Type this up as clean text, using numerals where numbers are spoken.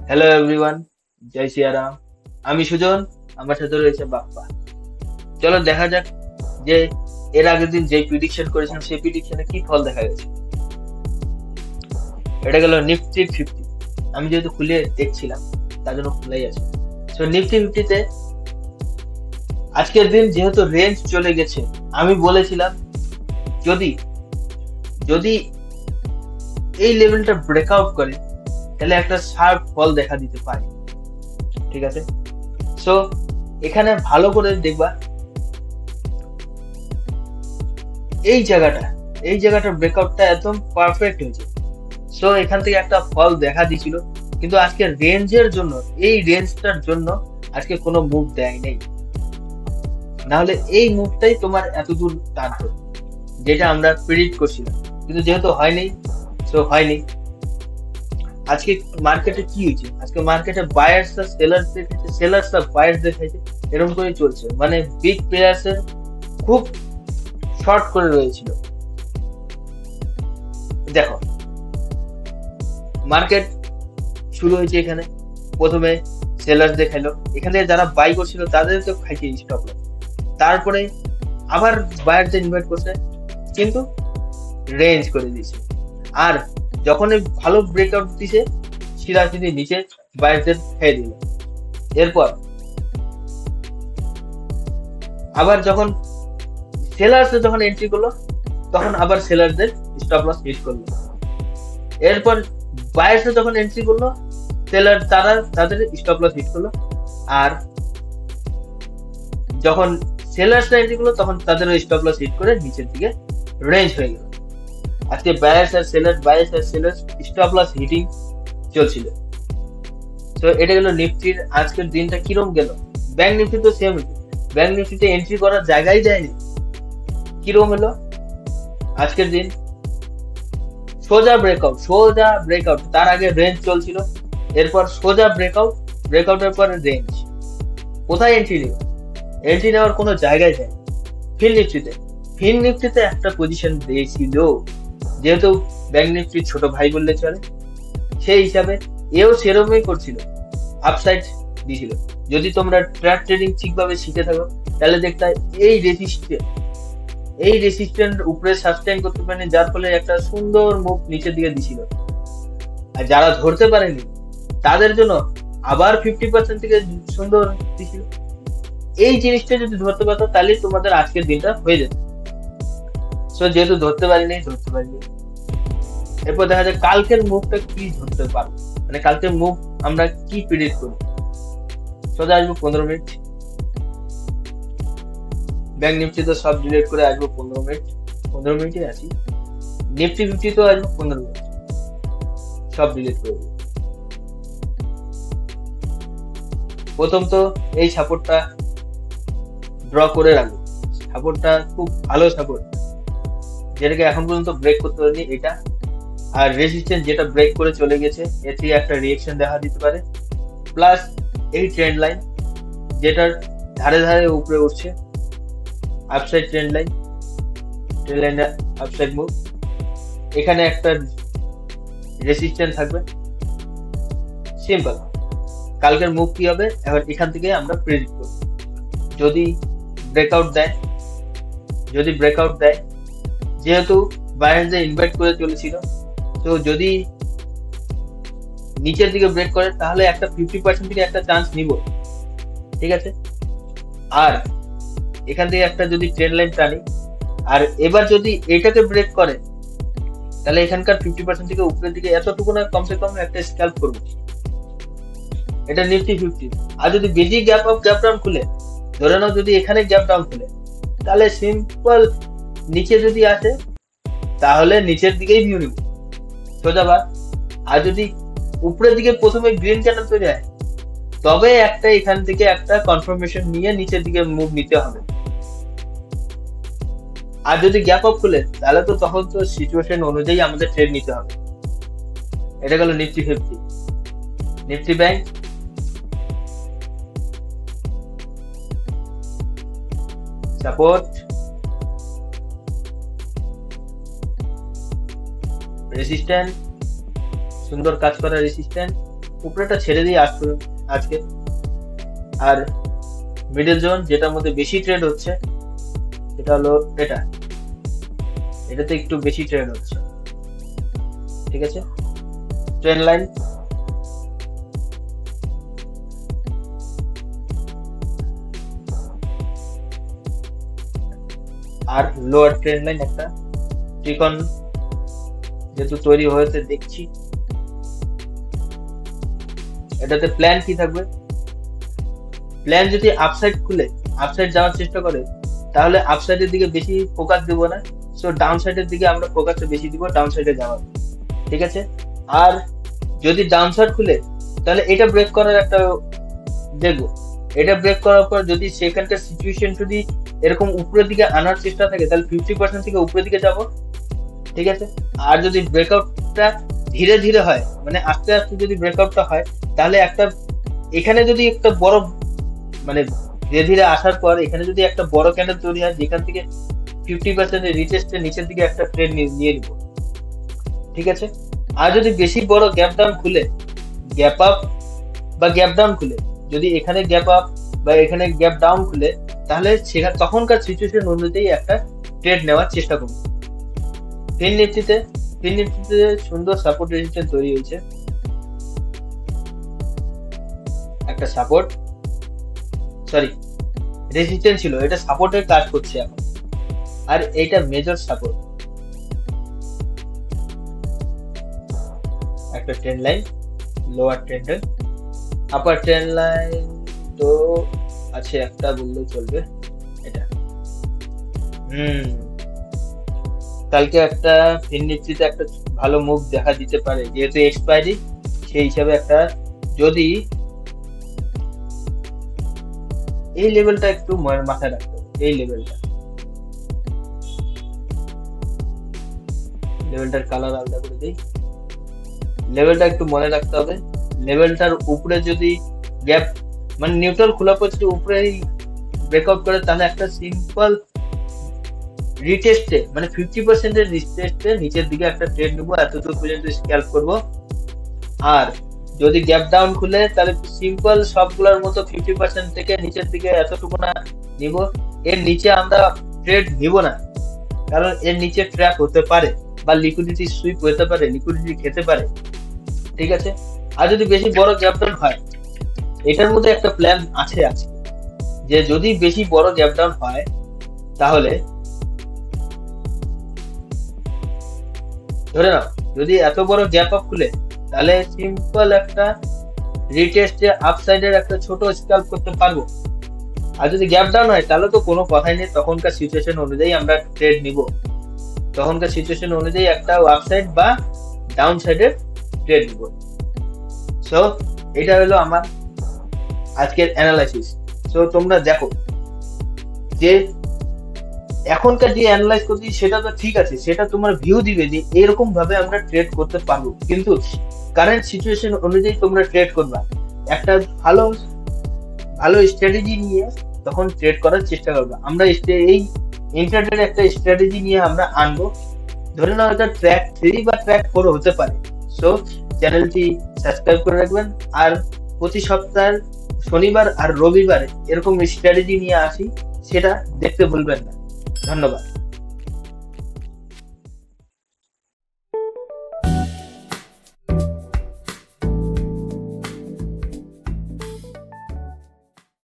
Hello everyone, জয় সিয়ারাম। আমি সুজন, আমার সাথে রয়েছে বাপ্পা। চলো দেখা যাক যে এর আগের দিন যে প্রিডিকশন করেছিলাম সেই প্রিডিকশনে কি ফল দেখা গেছে। এটা গেল নিফটি 50। আমি যেহেতু খুলে দেখছিলাম তার জন্য খোলাই আছে। সো নিফটি 50তে আজকের দিন যেহেতু রেঞ্জ চলে গেছে, আমি বলেছিলাম যদি যদি এই লেভেলটা ব্রেকআউট করে তাহলে একটা শার্প ফল দেখা দিতে পারে। ঠিক আছে, সো এখানে ভালো করে দেখবা এই জায়গাটা এই জায়গাটার ব্রেকআউটটা একদম পারফেক্ট হয়েছে। সো এখান থেকে একটা ফল দেখা দিছিল, কিন্তু আজকে রেঞ্জের জন্য, এই রেঞ্জটার জন্য আজকে কোনো মুভ দেয় নেই। নাহলে এই মুভটাই তোমার এত দূর টানতো, যেটা আমরা প্রেডিক্ট করছিলাম, কিন্তু যেহেতু হয়নি, সো হয়নি। আজকে মার্কেটে কি হয়েছে? আজকে মার্কেটে বায়ার্স আর সেলার্স দেখাইছে, সেলার্স আর বায়ার্স দেখাইছে, এরকম করে চলছে। মানে বিগ প্লেয়ার্স খুব শর্ট করে রয়েছিল। দেখো, মার্কেট শুরু হয়েছে এখানে, প্রথমে সেলার্স দেখাইলো, এখানে যারা বাই করছিল তাদের তো খাইছে স্টপ লস। তারপরে আবার বায়ারদের ইনভাইট করছে, কিন্তু রেঞ্জ করে দিয়েছে। আর যখন ভালো ব্রেকআউট দিছে, সিরাজদি নিচে বায়ারদের খেয়ে দিল। এরপর আবার যখন সেলার্স যখন এন্ট্রি করলো, তখন আবার সেলারদের স্টপ লস হিট করলো। এরপর বায়ার্স যখন এন্ট্রি করলো, সেলার তারা তাদের স্টপ লস হিট করলো। আর যখন সেলার্সরা এন্ট্রি করলো, তখন তাদের স্টপ লস হিট করে নিচের দিকে রেঞ্জ হয়ে গেল। আজকে বায়ার্স আর সেলার্স স্টপ লস হিটিং চলছিল। তো এটা গেল নিফটির আজকের দিনটা কিরম গেল। ব্যাংক নিফটি তো সেম, ব্যাংক নিফটিতে এন্ট্রি করার জায়গায় যায়নি। কিরম হলো আজকের দিন? সোজা ব্রেকআউট, তার আগে রেঞ্জ চলছিল, এরপর সোজা ব্রেকআউটের পর রেঞ্জ। কোথায় এন্ট্রি নেবে? এন্ট্রি নেওয়ার কোনো জায়গায় যায়। ফিন নিফটিতে একটা পজিশন দিয়েছিল, যেহেতু ব্যাংক নিফটির ছোট ভাই বললে চলে, সেই হিসাবে এও সেরকমই করছিল, আপসাইড দিয়েছিল। যদি তোমরা ট্র্যাপ ট্রেডিং ঠিকভাবে শিখে থাকো, তাহলে দেখতে এই রেসিস্ট্যান্ট উপরে সাস্টেইন করতে পারেনি, যার ফলে একটা সুন্দর মুভ নিচের দিকে দিছিল। আর যারা ধরতে পারেনি তাদের জন্য আবার 50% থেকে সুন্দর দিছিল। এই জিনিসটা যদি ধরতে পারতো, তাহলে তোমাদের আজকের দিনটা হয়ে যেত। সো যেহেতু ধরতে পারিনি। এরপর দেখা যায় কালকের মুভটা কি ধরতে পারবো, মানে কালকের মুভ আমরা কি প্রেডিক্ট করি। সোজা আসবো 15 মিনিট, ব্যাংক নিফটি তো সব ডিলিট করে আসবো 15 মিনিট, 15 মিনিটে আছি। নিফটি 50 তো আসবো 15 মিনিট, সব ডিলিট করে দেবো। প্রথম তো এই সাপোর্টটা ড্র করে রাখবো। সাপোর্টটা খুব ভালো সাপোর্ট, যেটাকে এখন পর্যন্ত ব্রেক করতে পারেনি এটা। আর রেজিস্ট্যান্স যেটা ব্রেক করে চলে গেছে, এর থেকে একটা রিয়েকশন দেখা দিতে পারে। প্লাস এই ট্রেন্ড লাইন যেটার ধারে ধারে উপরে উঠছে, আপসাইড ট্রেন্ড লাইনটা আপসাইড মুভ, এখানে একটা রেজিস্ট্যান্স থাকবে। সিম্পল, কালকের মুভ কি হবে এবার এখান থেকে আমরা প্রেডিক্ট করব। যদি ব্রেকআউট দেয়, যেহেতু বায়ারদের ইনভাইট করে চলেছিল, তো যদি নিচের দিকে ব্রেক করে, তাহলে একটা 50% থেকে একটা চান্স নিব। ঠিক আছে, আর এখান থেকে একটা যদি ট্রেন্ড লাইন টানি, আর এবার যদি এটাকে ব্রেক করে, তাহলে এখানকার 50% থেকে উপরের দিকে এতটুকু না, কমসে কম একটা স্ক্যাল্প করবো। এটা নিফটি 50। আর যদি বেশি গ্যাপ ডাউন খুলে, ধরে নাও যদি এখানে গ্যাপ ডাউন খুলে, তাহলে সিম্পল নিচে যদি আসে, তাহলে নিচের দিকেই ভিউ নিব সোজাবার। আর যদি উপরের দিকে প্রথমে গ্রিন ক্যান্ডেল তৈরি হয়, তবে একটা এখান থেকে একটা কনফার্মেশন নিয়ে নিচের দিকে মুভ নিতে হবে। আর যদি গ্যাপ আপ খুলে, তাহলে তো তখন তো সিচুয়েশন অনুযায়ী আমাদের ট্রেড নিতে হবে। এটা গেল Nifty 50। Nifty bank support, resistant, সুন্দর কাজ করা রেসিস্ট্যান্ট, উপরেটা ছেড়ে দিয়ে আসবে আজকে। আর মিডল জোন যেটার মধ্যে বেশি ট্রেড হচ্ছে সেটা হলো এটাতে একটু বেশি ট্রেড হচ্ছে, ঠিক আছে। ট্রেন্ড লাইন আর লোয়ার ট্রেন্ড লাইন একটা ত্রিকোণ যেহেতু তৈরি হয়েছে দেখছি। এটাতে প্ল্যান কি থাকবে? প্ল্যান যদি আপসাইড খুলে আপসাইড যাওয়ার চেষ্টা করে তাহলে আপসাইডের দিকে বেশি ফোকাস দিব না, সো ডাউন সাইডের দিকে আমরা ফোকাসটা বেশি দিব, ডাউন সাইডে যাওয়ার, ঠিক আছে। আর যদি ডাউন সাইড খুলে তাহলে এটা ব্রেক করার একটা দেখবো, এটা ব্রেক করার পর যদি সেখানকার সিচুয়েশন যদি এরকম উপরের দিকে আনার চেষ্টা থাকে তাহলে 50% থেকে উপরের দিকে যাব, ঠিক আছে। আর যদি ব্রেকআউটটা ধীরে ধীরে হয়, মানে আস্তে আস্তে যদি ব্রেকআউটটা হয় তাহলে একটা এখানে যদি একটা বড় মানে ধীরে ধীরে আসার পর এখানে যদি একটা বড় ক্যান্ডেল তৈরি হয় যেখান থেকে 50% রিটেস্টের নিচের দিকে একটা ট্রেড নিয়ে নিব, ঠিক আছে। আর যদি বেশি বড় গ্যাপ ডাউন খুলে, গ্যাপ আপ বা গ্যাপ ডাউন খুলে, যদি এখানে গ্যাপ আপ বা এখানে গ্যাপ ডাউন খুলে তাহলে সেখানে তখনকার সিচুয়েশন অনুযায়ী একটা ট্রেড নেওয়ার চেষ্টা করব। ফিন নিফটিতে সুন্দর সাপোর্ট রেজিস্ট্যান্স তৈরি হয়েছে, একটা সাপোর্ট রেজিস্ট্যান্স ছিল, এটা সাপোর্টের কাজ করছে এখন। আর এইটা মেজর সাপোর্ট, একটা trend line, lower trend line, upper trend line তো আছে একটা বললেও চলবে। এটা কালকে একটা ফিন নিফটিতে একটা ভালো মুভ দেখা দিতে পারে, যেহেতু এক্সপায়ারি সেই হিসাবে একটা যদি এই লেভেলটা একটু মাথায় রাখতে হবে, এই লেভেলটার কালার আলাদা করে দিই, লেভেলটা একটু মনে রাখতে হবে। লেভেলটার উপরে যদি গ্যাপ মানে নিউট্রাল খোলার পর যদি উপরে ব্রেকআউট করে তাহলে একটা সিম্পল রিটেস্টে মানে 50% এর রিটেস্টে নিচের দিকে একটা ট্রেড নেবো, এতদূর পর্যন্ত স্ক্যাল্প করবো। আর যদি গ্যাপ ডাউন খুলে তাহলে সিম্পল সবগুলোর মতো 50% থেকে নিচের দিকে এতটুকু না নিব, এর নিচে আমরা ট্রেড নিব না, কারণ এর নিচে ট্র্যাপ হতে পারে বা লিকুইডিটি সুইপ হতে পারে, লিকুইডিটি খেতে পারে, ঠিক আছে। আর যদি বেশি বড় গ্যাপ ডাউন হয়, এটার মধ্যে একটা প্ল্যান আছে যে যদি বেশি বড় গ্যাপ ডাউন হয় তাহলে ধরে নাও যদি এত বড় গ্যাপ আপ খুলে তাহলে সিম্পল একটা রিটেস্টে আপসাইডের একটা ছোট স্ক্যাল্প করতে পারবো। আর যদি গ্যাপ ডাউন হয় তাহলে তো কোনো কথাই নেই, তখনকার সিচুয়েশন অনুযায়ী আমরা ট্রেড নিব, তখনকার সিচুয়েশন অনুযায়ী একটা আপসাইড বা ডাউন সাইডের ট্রেড নিব। সো এটা হলো আমার আজকের অ্যানালাইসিস। সো তোমরা দেখো যে এখনকার যে অ্যানালাইজ করছি সেটা তো ঠিক আছে, সেটা তোমার ভিউ দিবে যে এরকম ভাবে আমরা ট্রেড করতে পারবো, কিন্তু কারেন্ট সিচুয়েশন অনুযায়ী তোমরা ট্রেড করবা, একটা ভালো স্ট্র্যাটেজি নিয়ে তখন ট্রেড করার চেষ্টা করবা। আমরা এই ইন্টারডের একটা স্ট্র্যাটেজি নিয়ে আমরা আনবো, ধরে নাও এটা ট্র্যাক 3 বা ট্র্যাক 4 হতে পারে। সো চ্যানেলটি সাবস্ক্রাইব করে রাখবেন, আর প্রতি সপ্তাহের শনিবার আর রবিবারে এরকম স্ট্র্যাটেজি নিয়ে আসি, সেটা দেখতে ভুলবেন না। ধন্যবাদ।